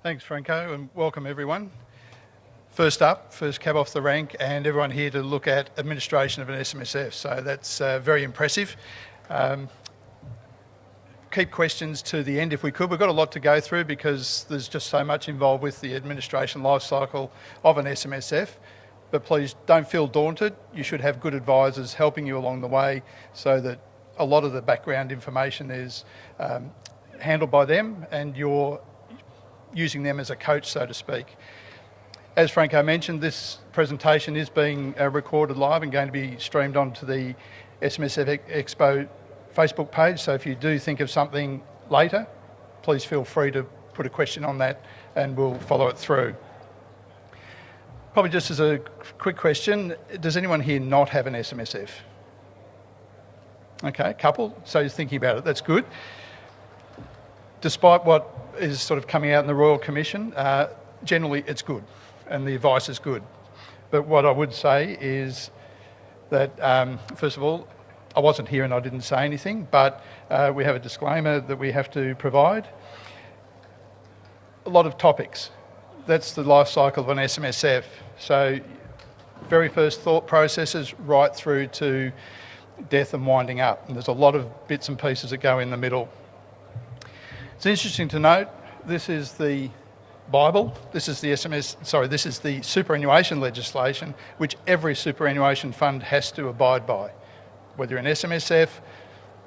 Thanks, Franco, and welcome everyone. First up, first cab off the rank, and everyone here to look at administration of an SMSF. So that's very impressive. Keep questions to the end if we could. We've got a lot to go through because there's just so much involved with the administration life cycle of an SMSF. But please don't feel daunted. You should have good advisors helping you along the way so that a lot of the background information is handled by them and you're using them as a coach, so to speak. As Franco mentioned, this presentation is being recorded live and going to be streamed onto the SMSF Expo Facebook page. So if you do think of something later, please feel free to put a question on that and we'll follow it through. Probably just as a quick question, does anyone here not have an SMSF? Okay, a couple. So you're thinking about it, that's good. Despite what is sort of coming out in the Royal Commission, generally it's good and the advice is good. But what I would say is that, first of all, I wasn't here and I didn't say anything, but we have a disclaimer that we have to provide. A lot of topics. That's the life cycle of an SMSF. So very first thought processes right through to death and winding up. And there's a lot of bits and pieces that go in the middle. It's interesting to note, this is the Bible, this is the superannuation legislation, which every superannuation fund has to abide by. Whether you're an SMSF,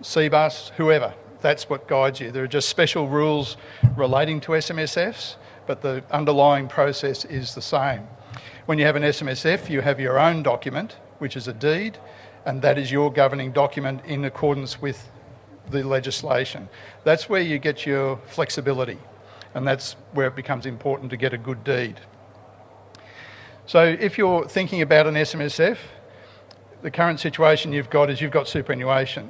CBUS, whoever, that's what guides you. There are just special rules relating to SMSFs, but the underlying process is the same. When you have an SMSF, you have your own document, which is a deed, and that is your governing document in accordance with the legislation. That's where you get your flexibility, and that's where it becomes important to get a good deed. So if you're thinking about an SMSF, the current situation you've got is you've got superannuation.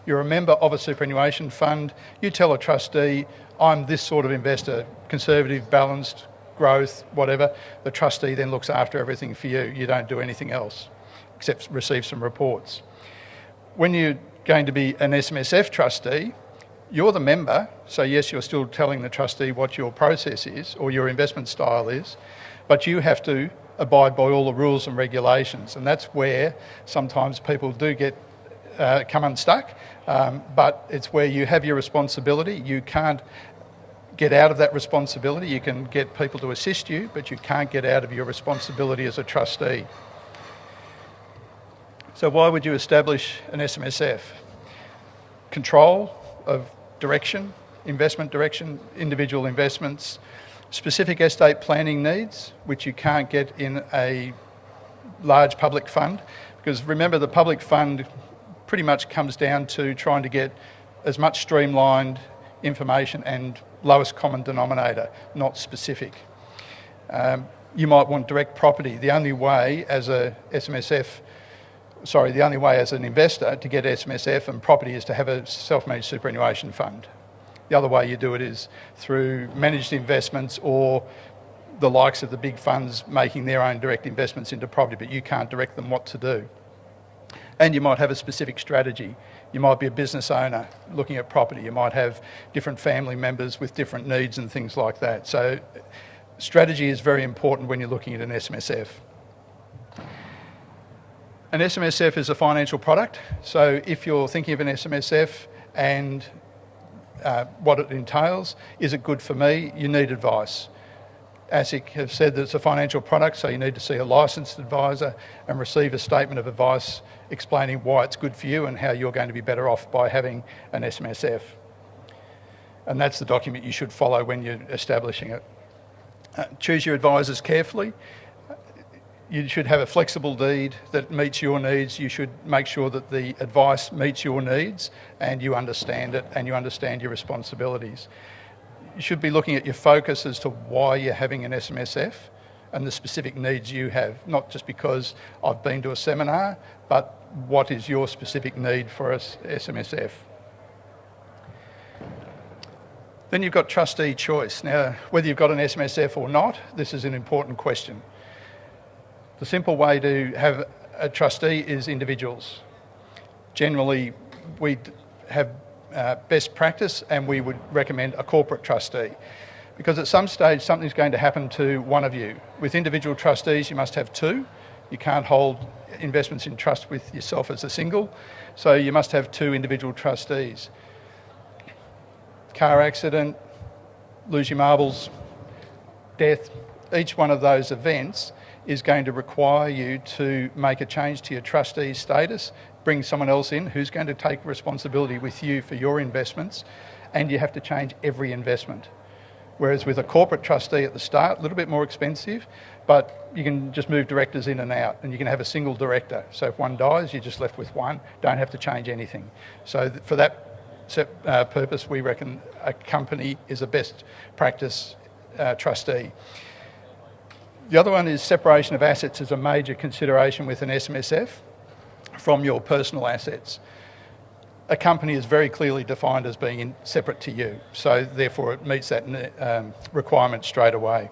You're a member of a superannuation fund. You tell a trustee, I'm this sort of investor, conservative, balanced, growth, whatever. The trustee then looks after everything for you. You don't do anything else except receive some reports. When you're going to be an SMSF trustee, you're the member, so yes, you're still telling the trustee what your process is or your investment style is, but you have to abide by all the rules and regulations, and that's where sometimes people do get come unstuck, but it's where you have your responsibility. You can't get out of that responsibility. You can get people to assist you, but you can't get out of your responsibility as a trustee. So why would you establish an SMSF? Control of direction, investment direction, individual investments, specific estate planning needs, which you can't get in a large public fund, because remember the public fund pretty much comes down to trying to get as much streamlined information and lowest common denominator, not specific. You might want direct property. The only way as an investor to get SMSF and property is to have a self-managed superannuation fund. The other way you do it is through managed investments or the likes of the big funds making their own direct investments into property, but you can't direct them what to do. And you might have a specific strategy. You might be a business owner looking at property. You might have different family members with different needs and things like that. So strategy is very important when you're looking at an SMSF. An SMSF is a financial product. So if you're thinking of an SMSF and what it entails, is it good for me? You need advice. ASIC have said that it's a financial product, so you need to see a licensed advisor and receive a statement of advice explaining why it's good for you and how you're going to be better off by having an SMSF. And that's the document you should follow when you're establishing it. Choose your advisors carefully. You should have a flexible deed that meets your needs. You should make sure that the advice meets your needs and you understand it and you understand your responsibilities. You should be looking at your focus as to why you're having an SMSF and the specific needs you have, not just because I've been to a seminar, but what is your specific need for a SMSF. Then you've got trustee choice. Now, whether you've got an SMSF or not, this is an important question. The simple way to have a trustee is individuals. Generally, we have best practice and we would recommend a corporate trustee. because at some stage something's going to happen to one of you. With individual trustees, you must have two. You can't hold investments in trust with yourself as a single, so you must have two individual trustees. Car accident, lose your marbles, death, each one of those events is going to require you to make a change to your trustee status, bring someone else in who's going to take responsibility with you for your investments, and you have to change every investment. Whereas with a corporate trustee at the start, a little bit more expensive, but you can just move directors in and out, and you can have a single director. So if one dies, you're just left with one, don't have to change anything. So for that purpose, we reckon a company is a best practice trustee. The other one is separation of assets is a major consideration with an SMSF from your personal assets. A company is very clearly defined as being separate to you, so therefore it meets that requirement straight away.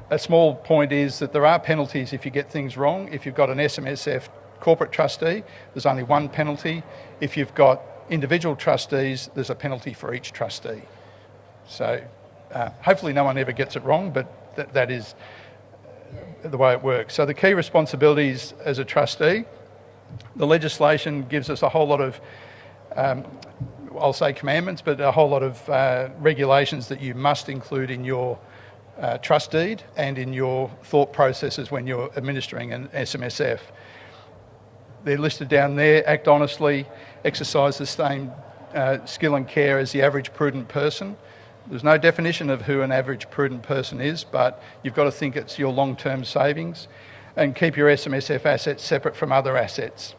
A small point is that there are penalties if you get things wrong. If you've got an SMSF corporate trustee, there's only one penalty. If you've got individual trustees, there's a penalty for each trustee. So hopefully no one ever gets it wrong, but that is the way it works. So the key responsibilities as a trustee, the legislation gives us a whole lot of, I'll say commandments, but a whole lot of regulations that you must include in your trust deed and in your thought processes when you're administering an SMSF. They're listed down there: act honestly, exercise the same skill and care as the average prudent person. There's no definition of who an average prudent person is, but you've got to think it's your long-term savings, and keep your SMSF assets separate from other assets.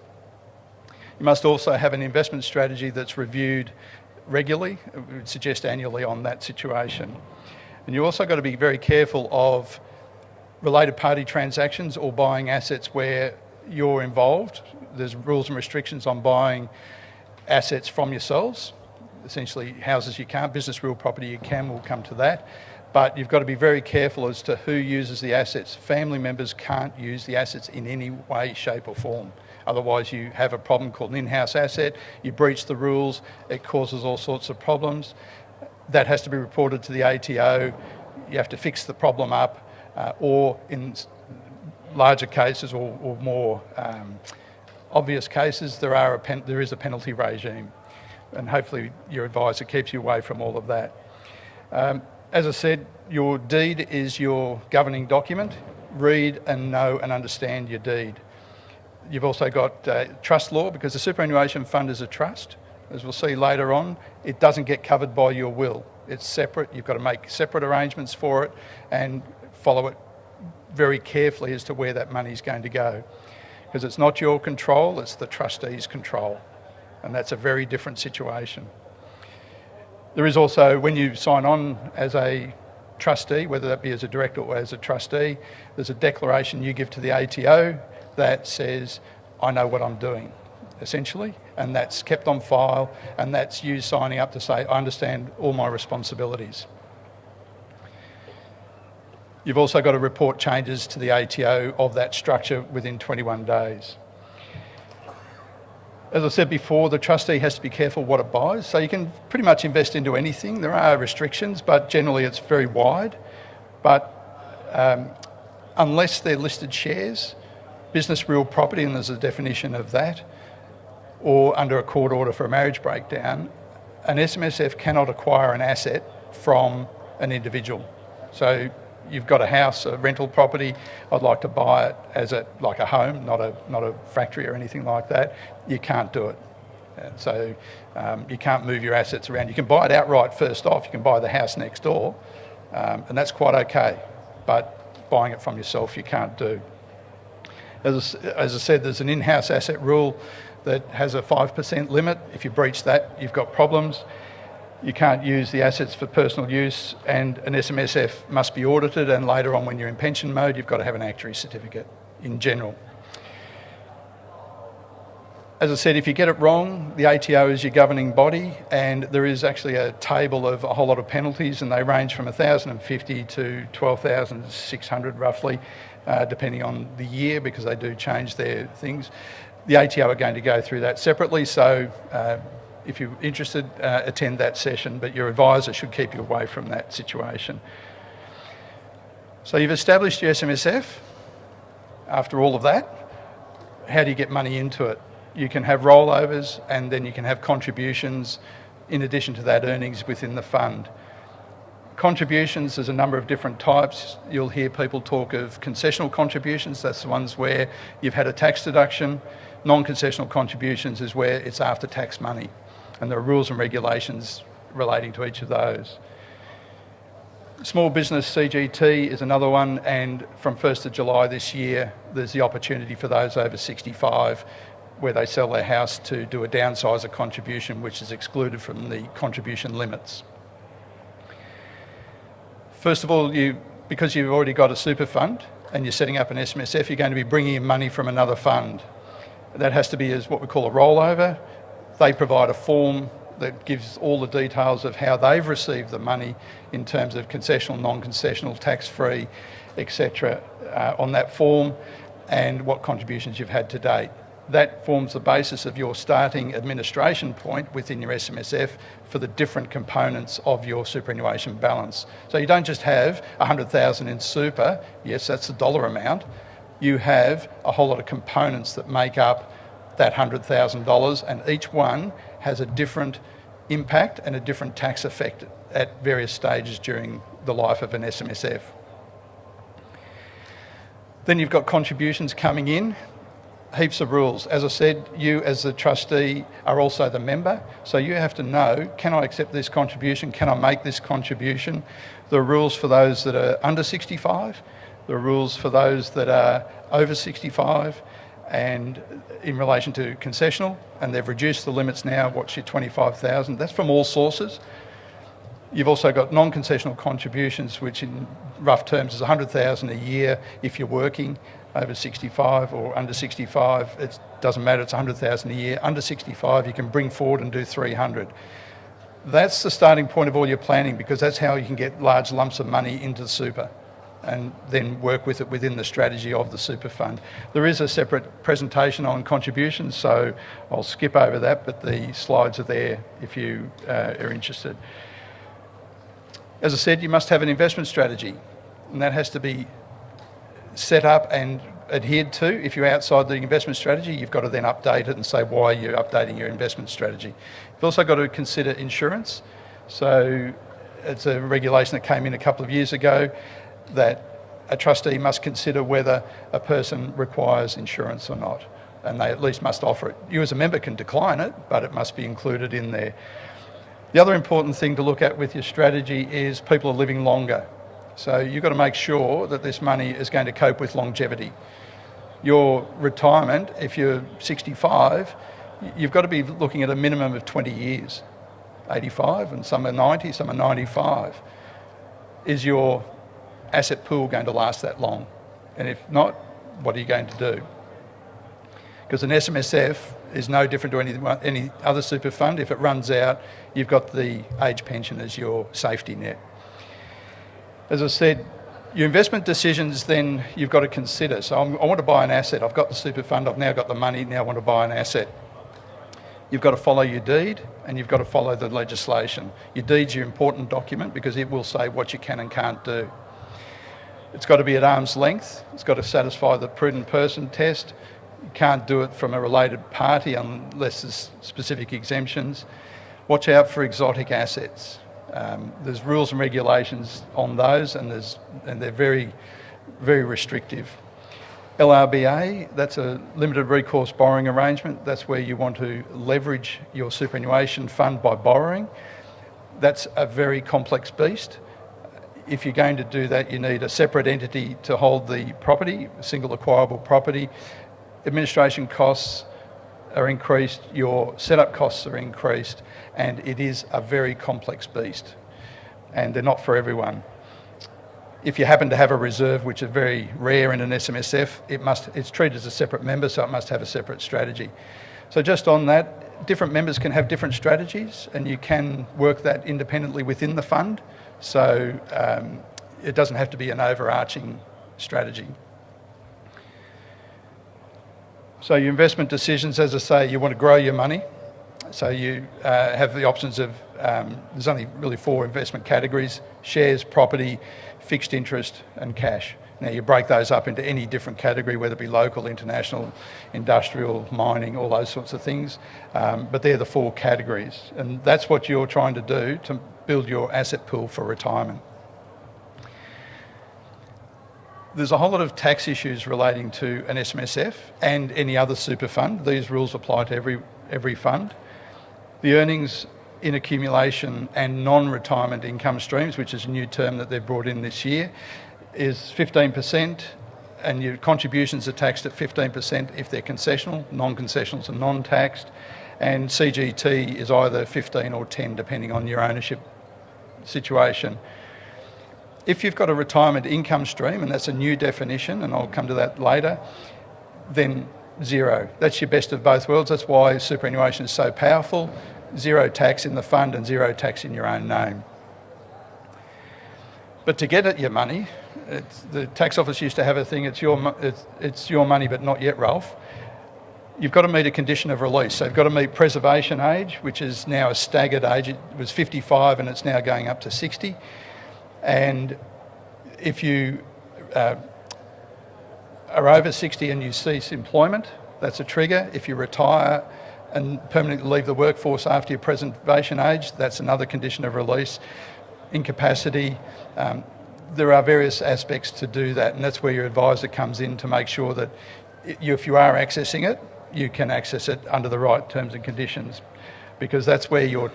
You must also have an investment strategy that's reviewed regularly, we would suggest annually on that situation. And you also got to be very careful of related party transactions or buying assets where you're involved. There's rules and restrictions on buying assets from yourselves. Essentially, houses you can't, business real property you can, we'll come to that. But you've got to be very careful as to who uses the assets. Family members can't use the assets in any way, shape or form. Otherwise you have a problem called an in-house asset, you breach the rules, it causes all sorts of problems. That has to be reported to the ATO, you have to fix the problem up, or in larger cases or more obvious cases, there is a penalty regime. And hopefully your advisor keeps you away from all of that. As I said, your deed is your governing document. Read and know and understand your deed. You've also got trust law, because the superannuation fund is a trust. As we'll see later on, it doesn't get covered by your will. It's separate. You've got to make separate arrangements for it and follow it very carefully as to where that money's going to go. Because it's not your control, it's the trustee's control. And that's a very different situation. There is also, when you sign on as a trustee, whether that be as a director or as a trustee, there's a declaration you give to the ATO that says, I know what I'm doing, essentially, and that's kept on file, and that's you signing up to say, I understand all my responsibilities. You've also got to report changes to the ATO of that structure within 21 days. As I said before, the trustee has to be careful what it buys. So you can pretty much invest into anything. There are restrictions, but generally it's very wide. But unless they're listed shares, business real property, and there's a definition of that, or under a court order for a marriage breakdown, an SMSF cannot acquire an asset from an individual. So you've got a house, a rental property, I'd like to buy it as like a home, not a factory or anything like that. You can't do it. So you can't move your assets around. You can buy it outright first off, you can buy the house next door, and that's quite okay. But buying it from yourself, you can't do. As I said, there's an in-house asset rule that has a 5% limit. If you breach that, you've got problems. You can't use the assets for personal use, and an SMSF must be audited, and later on when you're in pension mode, you've got to have an actuary certificate in general. As I said, if you get it wrong, the ATO is your governing body, and there is actually a table of a whole lot of penalties, and they range from $1,050 to $12,600 roughly, depending on the year, because they do change their things. The ATO are going to go through that separately, so if you're interested, attend that session, but your advisor should keep you away from that situation. So you've established your SMSF. After all of that, how do you get money into it? You can have rollovers, and then you can have contributions in addition to that earnings within the fund. Contributions, there's a number of different types. You'll hear people talk of concessional contributions. That's the ones where you've had a tax deduction. Non-concessional contributions is where it's after-tax money, and there are rules and regulations relating to each of those. Small business CGT is another one, and from 1st of July this year, there's the opportunity for those over 65 where they sell their house to do a downsizer contribution, which is excluded from the contribution limits. First of all, because you've already got a super fund and you're setting up an SMSF, you're going to be bringing in money from another fund. That has to be as what we call a rollover. They provide a form that gives all the details of how they've received the money in terms of concessional, non-concessional, tax-free, etc. On that form, and what contributions you've had to date. That forms the basis of your starting administration point within your SMSF for the different components of your superannuation balance. So you don't just have 100,000 in super, yes, that's the dollar amount. You have a whole lot of components that make up that $100,000, and each one has a different impact and a different tax effect at various stages during the life of an SMSF. Then you've got contributions coming in, heaps of rules. As I said, you as the trustee are also the member, so you have to know, can I accept this contribution? Can I make this contribution? The rules for those that are under 65, the rules for those that are over 65, and in relation to concessional, and they've reduced the limits now, what's your 25,000? That's from all sources. You've also got non-concessional contributions, which in rough terms is 100,000 a year if you're working over 65 or under 65. It doesn't matter, it's 100,000 a year. Under 65, you can bring forward and do 300. That's the starting point of all your planning, because that's how you can get large lumps of money into the super and then work with it within the strategy of the super fund. There is a separate presentation on contributions, so I'll skip over that, but the slides are there if you are interested. As I said, you must have an investment strategy, and that has to be set up and adhered to. If you're outside the investment strategy, you've got to then update it and say why you're updating your investment strategy. You've also got to consider insurance. So it's a regulation that came in a couple of years ago that a trustee must consider whether a person requires insurance or not, and they at least must offer it. You as a member can decline it, but it must be included in there. The other important thing to look at with your strategy is people are living longer. So you've got to make sure that this money is going to cope with longevity. Your retirement, if you're 65, you've got to be looking at a minimum of 20 years. 85, and some are 90, some are 95. Is your asset pool going to last that long? And if not, what are you going to do? Because an SMSF is no different to any other super fund. If it runs out, you've got the age pension as your safety net. As I said, your investment decisions then you've got to consider. So I want to buy an asset. I've got the super fund, I've now got the money, now I want to buy an asset. You've got to follow your deed, and you've got to follow the legislation. Your deed's your important document because it will say what you can and can't do. It's got to be at arm's length. It's got to satisfy the prudent person test. You can't do it from a related party unless there's specific exemptions. Watch out for exotic assets. There's rules and regulations on those, and they're very, very restrictive. LRBA, that's a limited recourse borrowing arrangement. That's where you want to leverage your superannuation fund by borrowing. That's a very complex beast. If you're going to do that, you need a separate entity to hold the property, single acquirable property. Administration costs are increased, your setup costs are increased, and it is a very complex beast, and they're not for everyone. If you happen to have a reserve, which is very rare in an SMSF, it's treated as a separate member, so it must have a separate strategy. So just on that, different members can have different strategies, and you can work that independently within the fund, so it doesn't have to be an overarching strategy. So your investment decisions, as I say, you want to grow your money. So you have the options of, there's only really 4 investment categories: shares, property, fixed interest and cash. Now you break those up into any different category, whether it be local, international, industrial, mining, all those sorts of things. But they're the 4 categories. And that's what you're trying to do to build your asset pool for retirement. There's a whole lot of tax issues relating to an SMSF and any other super fund. These rules apply to every fund. The earnings in accumulation and non-retirement income streams, which is a new term that they've brought in this year, is 15%, and your contributions are taxed at 15% if they're concessional. Non-concessionals are non-taxed, and CGT is either 15 or 10 depending on your ownership situation. If you've got a retirement income stream, and that's a new definition, and I'll come to that later, then 0. That's your best of both worlds. That's why superannuation is so powerful. 0 tax in the fund and 0 tax in your own name. But to get at your money, the tax office used to have a thing, it's your money but not yet, Ralph. You've got to meet a condition of release. So you've got to meet preservation age, which is now a staggered age. It was 55 and it's now going up to 60. And if you are over 60 and you cease employment, that's a trigger. If you retire and permanently leave the workforce after your preservation age, that's another condition of release. Incapacity. There are various aspects to do that, and that's where your advisor comes in to make sure that if you are accessing it, you can access it under the right terms and conditions, because that's where your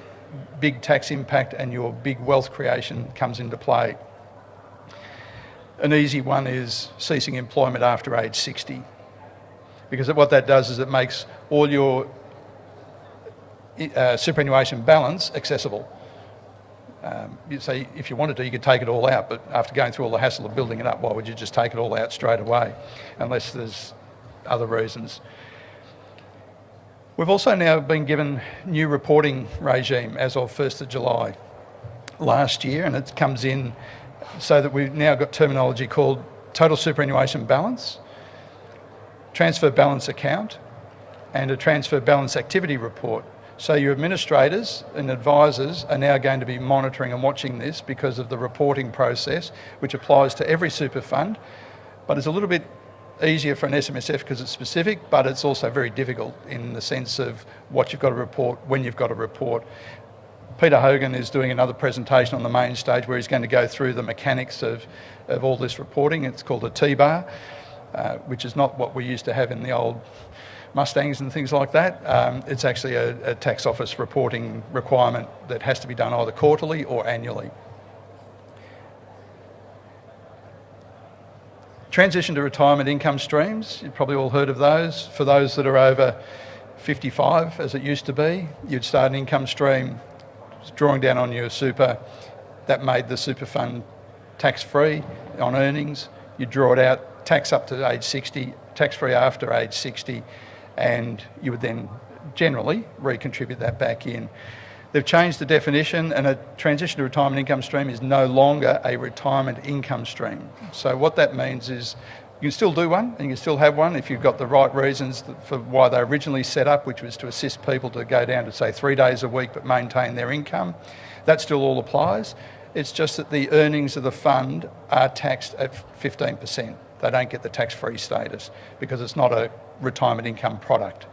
big tax impact and your big wealth creation comes into play. An easy one is ceasing employment after age 60, because what that does is it makes all your superannuation balance accessible. You say if you wanted to, you could take it all out, but after going through all the hassle of building it up, why would you just take it all out straight away, unless there's other reasons? We've also now been given new reporting regime as of 1st of July last year, and it comes in so that we've now got terminology called total superannuation balance, transfer balance account, and a transfer balance activity report. So your administrators and advisors are now going to be monitoring and watching this because of the reporting process, which applies to every super fund, but it's a little bit easier for an SMSF because it's specific, but it's also very difficult in the sense of what you've got to report, when you've got to report. Peter Hogan is doing another presentation on the main stage where he's going to go through the mechanics of all this reporting. It's called a T-bar, which is not what we used to have in the old Mustangs and things like that. It's actually a tax office reporting requirement that has to be done either quarterly or annually. Transition to retirement income streams, you've probably all heard of those. For those that are over 55, as it used to be, you'd start an income stream drawing down on your super. That made the super fund tax-free on earnings. You draw it out, tax up to age 60, tax-free after age 60, and you would then generally recontribute that back in. They've changed the definition, and a transition to retirement income stream is no longer a retirement income stream. So what that means is you can still do one and you can still have one if you've got the right reasons for why they originally set up, which was to assist people to go down to say 3 days a week but maintain their income. That still all applies. It's just that the earnings of the fund are taxed at 15%. They don't get the tax-free status because it's not a retirement income product.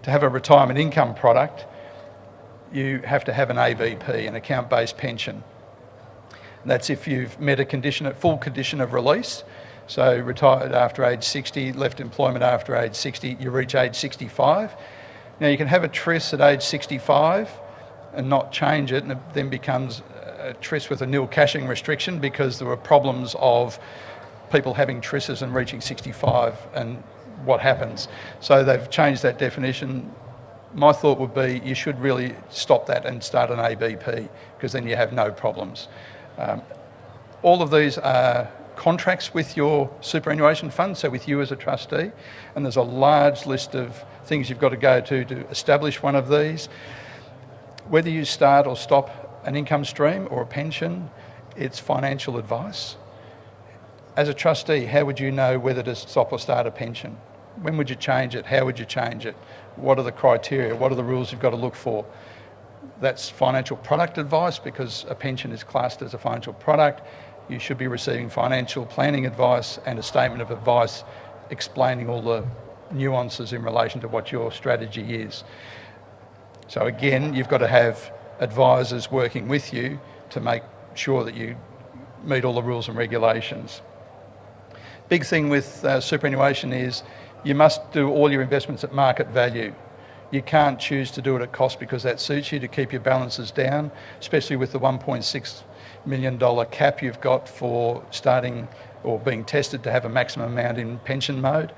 To have a retirement income product, you have to have an ABP, an account-based pension. And that's if you've met a condition, a full condition of release. So retired after age 60, left employment after age 60, you reach age 65. Now you can have a TRIS at age 65 and not change it, and it then becomes a TRIS with a nil cashing restriction because there were problems of people having TRISs and reaching 65 and what happens. So they've changed that definition. My thought would be you should really stop that and start an ABP because then you have no problems. All of these are contracts with your superannuation fund, so with you as a trustee, and there's a large list of things you've got to go to establish one of these. Whether you start or stop an income stream or a pension, it's financial advice. As a trustee, how would you know whether to stop or start a pension? When would you change it? How would you change it? What are the criteria? What are the rules you've got to look for? That's financial product advice, because a pension is classed as a financial product. You should be receiving financial planning advice and a statement of advice explaining all the nuances in relation to what your strategy is. So again, you've got to have advisors working with you to make sure that you meet all the rules and regulations. Big thing with superannuation is you must do all your investments at market value. You can't choose to do it at cost because that suits you, to keep your balances down, especially with the $1.6 million cap you've got for starting or being tested to have a maximum amount in pension mode.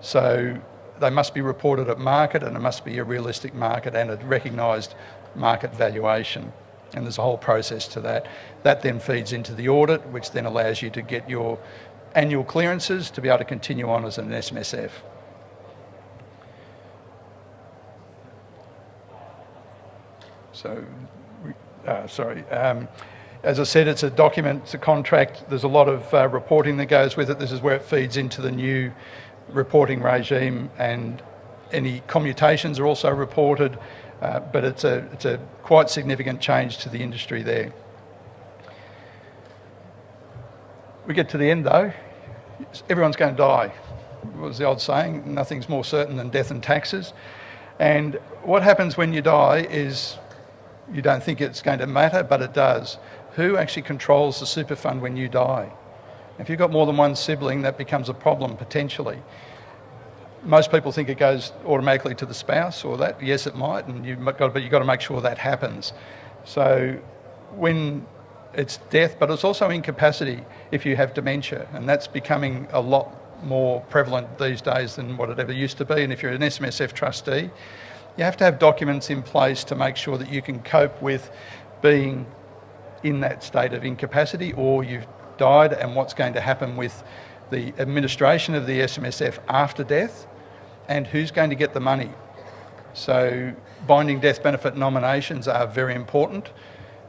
So they must be reported at market, and it must be a realistic market and a recognised market valuation. And there's a whole process to that. That then feeds into the audit, which then allows you to get your annual clearances to be able to continue on as an SMSF. So, as I said, it's a document, it's a contract. There's a lot of reporting that goes with it. This is where it feeds into the new reporting regime, and any commutations are also reported, but it's a quite significant change to the industry there. We get to the end though, everyone's going to die. What was the old saying? Nothing's more certain than death and taxes. And what happens when you die is, you don't think it's going to matter, but it does. Who actually controls the super fund when you die? If you've got more than one sibling, that becomes a problem potentially. Most people think it goes automatically to the spouse or that. Yes, it might, but you've got to make sure that happens. So when it's death, but it's also incapacity if you have dementia, and that's becoming a lot more prevalent these days than what it ever used to be. And if you're an SMSF trustee, you have to have documents in place to make sure that you can cope with being in that state of incapacity, or you've died, and what's going to happen with the administration of the SMSF after death, and who's going to get the money. So binding death benefit nominations are very important.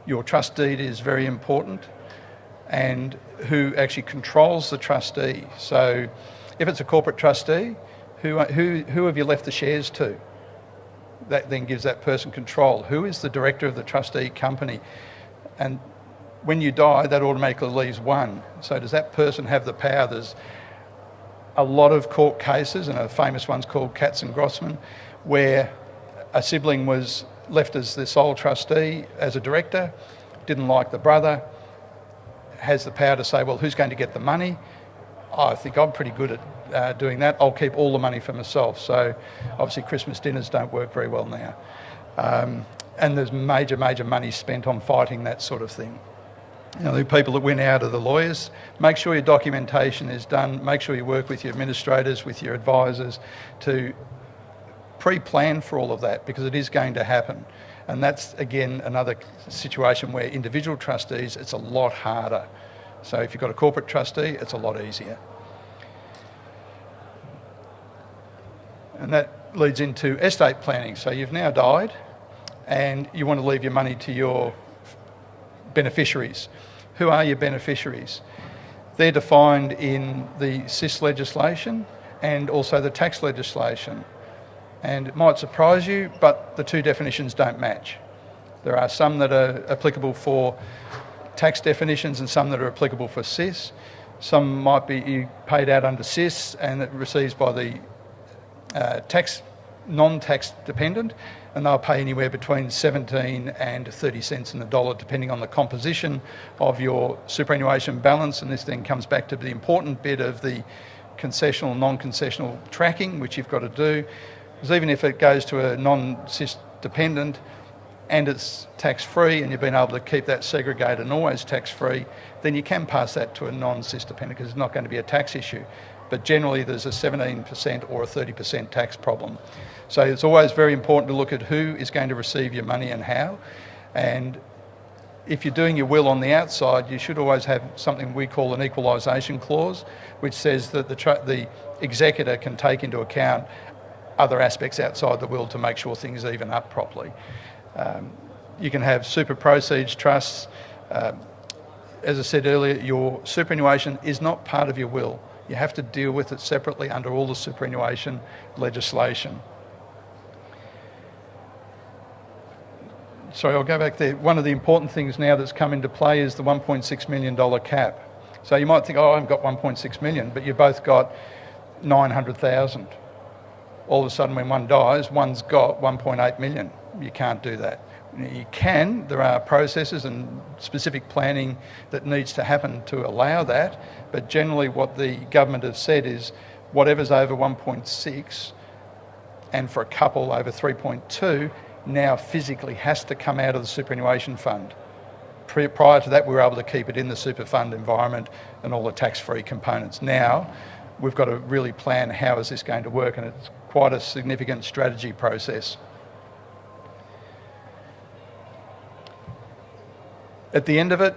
Your trust deed is very important, and who actually controls the trustee. So if it's a corporate trustee, who have you left the shares to? That then gives that person control. Who is the director of the trustee company? And when you die, that automatically leaves one. So does that person have the power? There's a lot of court cases, and a famous one's called Katz and Grossman, where a sibling was left as the sole trustee as a director, didn't like the brother, has the power to say, well, who's going to get the money? Oh, I think I'm pretty good at doing that. I'll keep all the money for myself. So obviously Christmas dinners don't work very well now. And there's major money spent on fighting that sort of thing. You know, the people that win out are the lawyers. Make sure your documentation is done. Make sure you work with your administrators, with your advisors, to pre-plan for all of that, because it is going to happen. And that's, again, another situation where individual trustees, it's a lot harder. So if you've got a corporate trustee, it's a lot easier. And that leads into estate planning. So you've now died and you want to leave your money to your beneficiaries. Who are your beneficiaries? They're defined in the SIS legislation and also the tax legislation. And it might surprise you, but the two definitions don't match. There are some that are applicable for tax definitions and some that are applicable for SIS. Some might be paid out under SIS and it receives by the non-tax dependent, and they'll pay anywhere between 17 and 30 cents in the dollar, depending on the composition of your superannuation balance. And this then comes back to the important bit of the concessional, non-concessional tracking, which you've got to do. Because even if it goes to a non-SIS dependent and it's tax-free and you've been able to keep that segregated and always tax-free, then you can pass that to a non-SIS dependent because it's not going to be a tax issue. But generally there's a 17% or a 30% tax problem. So it's always very important to look at who is going to receive your money and how. And if you're doing your will on the outside, you should always have something we call an equalisation clause, which says that the executor can take into account other aspects outside the will to make sure things even up properly. You can have super proceeds trusts. As I said earlier, your superannuation is not part of your will. You have to deal with it separately under all the superannuation legislation. sorry, I'll go back there. One of the important things now that's come into play is the $1.6 million cap. So you might think, oh, I've got 1.6 million, but you've both got 900,000. All of a sudden when one dies, one's got 1.8 million. You can't do that. You can, there are processes and specific planning that needs to happen to allow that, but generally what the government has said is whatever's over 1.6 and for a couple over 3.2 now physically has to come out of the superannuation fund. Prior to that we were able to keep it in the super fund environment and all the tax-free components. Now we've got to really plan how is this going to work, and it's quite a significant strategy process. At the end of it,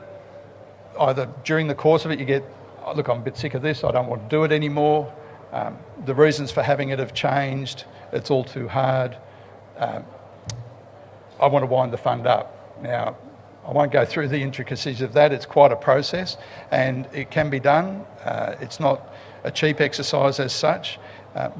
either during the course of it, you get, oh, look, I'm a bit sick of this, I don't want to do it anymore. The reasons for having it have changed, it's all too hard. I want to wind the fund up. Now, I won't go through the intricacies of that, it's quite a process and it can be done. It's not a cheap exercise as such,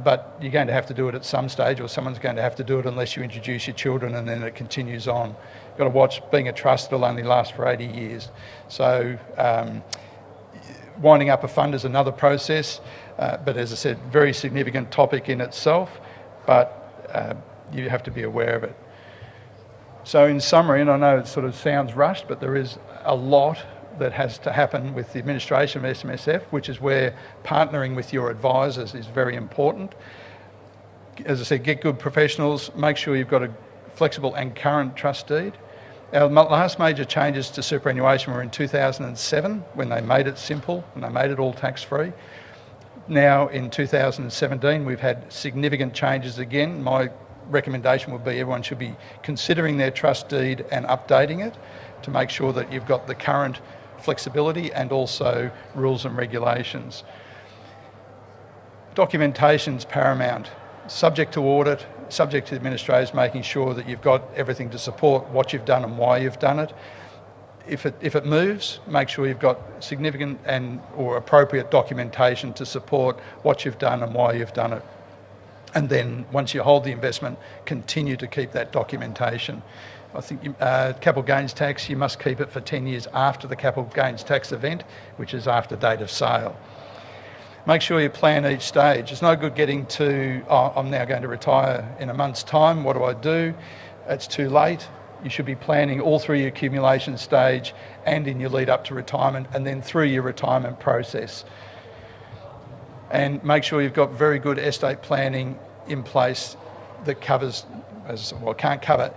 but you're going to have to do it at some stage, or someone's going to have to do it unless you introduce your children and then it continues on. You've got to watch, being a trust will only last for 80 years. So winding up a fund is another process, but as I said, very significant topic in itself, but you have to be aware of it. So in summary, and I know it sort of sounds rushed, but there is a lot that has to happen with the administration of SMSF, which is where partnering with your advisors is very important. As I said, get good professionals, make sure you've got a flexible and current trust deed. Our last major changes to superannuation were in 2007, when they made it simple and they made it all tax-free. Now in 2017, we've had significant changes again. My recommendation would be everyone should be considering their trust deed and updating it to make sure that you've got the current flexibility and also rules and regulations. Documentation's paramount. Subject to audit, subject to administrators making sure that you've got everything to support what you've done and why you've done it. If it moves, make sure you've got significant and or appropriate documentation to support what you've done and why you've done it. And then once you hold the investment, continue to keep that documentation. I think capital gains tax, you must keep it for 10 years after the capital gains tax event, which is after date of sale. Make sure you plan each stage. It's no good getting to, oh, I'm now going to retire in a month's time, what do I do? It's too late. You should be planning all through your accumulation stage and in your lead up to retirement and then through your retirement process. And make sure you've got very good estate planning in place that covers, can't cover,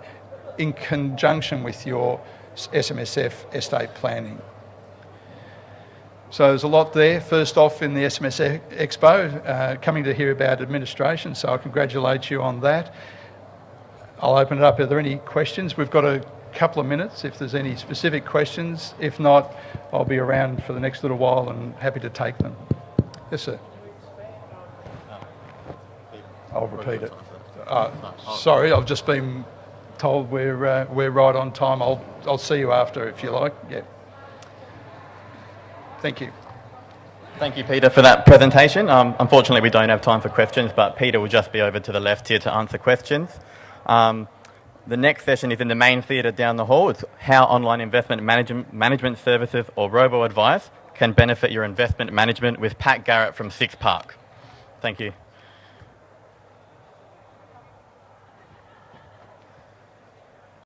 in conjunction with your SMSF estate planning. So there's a lot there. First off, in the SMSF Expo, coming to hear about administration, so I congratulate you on that. I'll open it up. Are there any questions? We've got a couple of minutes if there's any specific questions. If not, I'll be around for the next little while and happy to take them. Yes, sir. I'll repeat it. Sorry, I've just been told we're right on time. I'll see you after if you like. Yeah. Thank you. Thank you, Peter, for that presentation. Unfortunately, we don't have time for questions, but Peter will just be over to the left here to answer questions. The next session is in the main theatre down the hall. It's how online investment management services or robo-advice can benefit your investment management with Pat Garrett from Six Park. Thank you.